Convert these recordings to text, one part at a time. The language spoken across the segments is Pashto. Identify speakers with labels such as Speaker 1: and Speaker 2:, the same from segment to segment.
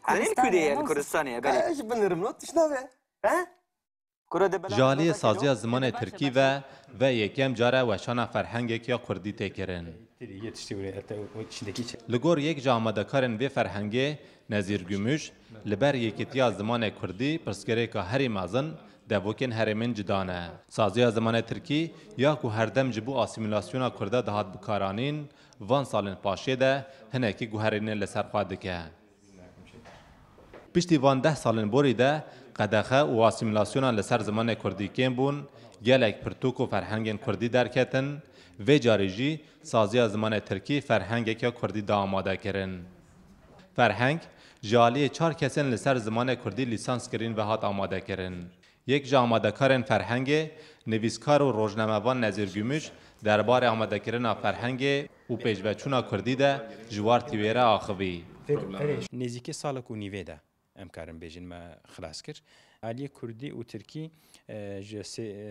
Speaker 1: Hani Kürdiye Kürdistan'ya beri.
Speaker 2: ايش بنرملوت شنو ها
Speaker 3: جالی سازی زمان ترکی و یکم جاره وشانا فرهنگی یا کردی تکرن. لگور یک جامعه کارن و فرهنگی نظیر گمش لبر یکیتیا زمان کردی پرسکره که هری مازن دوکن هرمن جدانه. سازی زمان ترکی یا که هر دم جبو آسیمیلاسیونا کرده دهات بکارانین وان سالن پاشه ده هنکی گوهرین لسر خواده که. پشتی وان 10 سالن بوری ده قدخه و آسیمیلاسیونا لسر زمان کردی کم بون گلک پرتوک و فرهنگین کردی درکتن و جاریجی سازی زمان ترکی فرهنگی که کردی دا آماده کرن. فرهنگ جالی 4 کسین لسر زمان کردی لیسانس کرین و هات آماده کرن. یک جا آماده کارن فرهنگ نویسکار و روزنامه‌وان نظیر گمش درباره آماده کردن فرهنگ و پیشوچونا کردی ده جوار تیویره آخوی.
Speaker 4: نزیک سالک و نیوه ده امکارم بیشین ما خلاص کرد. علی کردی و ترکی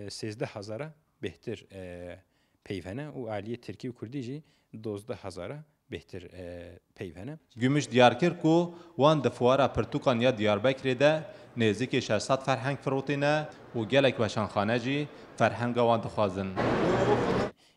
Speaker 4: 13,000 بهتر پیوانه و علی ترکی و کردی جی 12,000 بهتر پیوانه.
Speaker 3: گمش دیار کرد که وان دفوارا پرتوکان یا دیاربکر ده نزدیک 600 فرهنگ فروتینه و گلک وشانخانه جی فرهنگ وان دخوازن.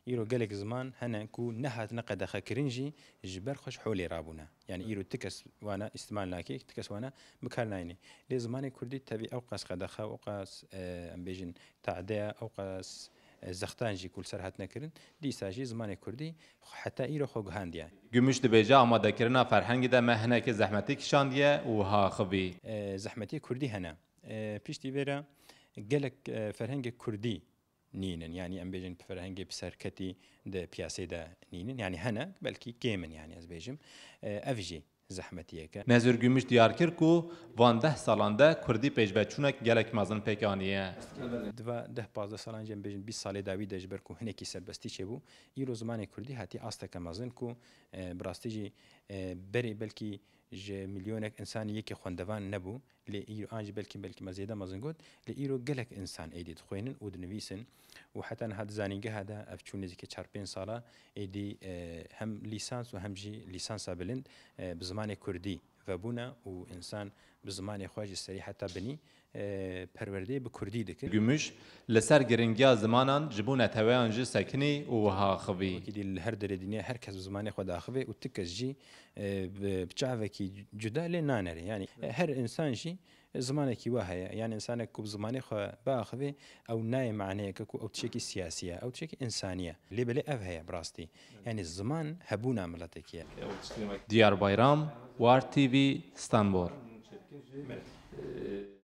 Speaker 4: ایرو گلک زمان هنن کو نهاد نقد خکرنجی جبر خوش حولی رابونه یعنی ایرو تکس وانا استعمال ناکی تکس وانا بکار ناینی لی زمان کردی تبی اوقاس قدخه اوقاس ام بیجن تعدیه اوقاس زختانجی کل سر هات نکرن دی ساجی زمان کردی حتی ایرو خو گهاندیه
Speaker 3: گمش دبیجا آماده کردن فرهنگ ده مهنه که زحمتی کشاندیه و ها خوی
Speaker 4: زحمتی کردی هنه پیشتی ویرا گلک فرهنگ کردی نينن يعني ام بيجن فرهنگي بسركتي ده بياسي ده نينن يعني هنا بلكي كيمن يعني از بيجم افجي زحمتيك
Speaker 3: نظر گمش دیار کرد که وان 10 سالانده کردی پیشوچونک گلک مازن پیکانیه.
Speaker 4: ده 15 سالان جم بيجن 20 سال داوی ده جبر کو هنکی سربستی چه بو ایرو زمان کردی هاتی آستک مازن کو براستیجی بری بلکی ج مليونك انسان يكي خوندوان نبو لإيرو انج بلكي مزيدا مازنقود لإيرو قلك انسان ايدي تخوينن ودنويسن وحتى هاد زانينجا هذا افتشون نزيكي 4 ساله ايدي هم ليسانس وهم جي ليسانس بلند بزمان كردي فبونا وانسان بزمان خواج السري حتى بني پرورده به کردی دکر.
Speaker 3: گمش لسر گرینگیا زمانان جبونه توان جی سکنی و ها خوی.
Speaker 4: کدی هر در دنیا هر کس زمانی خود آخوی و تکس جی بچه کی جدا لنانره یعنی هر انسان جی زمانی کی واه یعنی انسان کو زمانی خو باخوی او نای معنی کو او تشکی سیاسیه او تشکی انسانیه لیبل افه براستي یعنی زمان هبونا ملتکیه.
Speaker 3: دیار بایرام وار تیوی استانبول.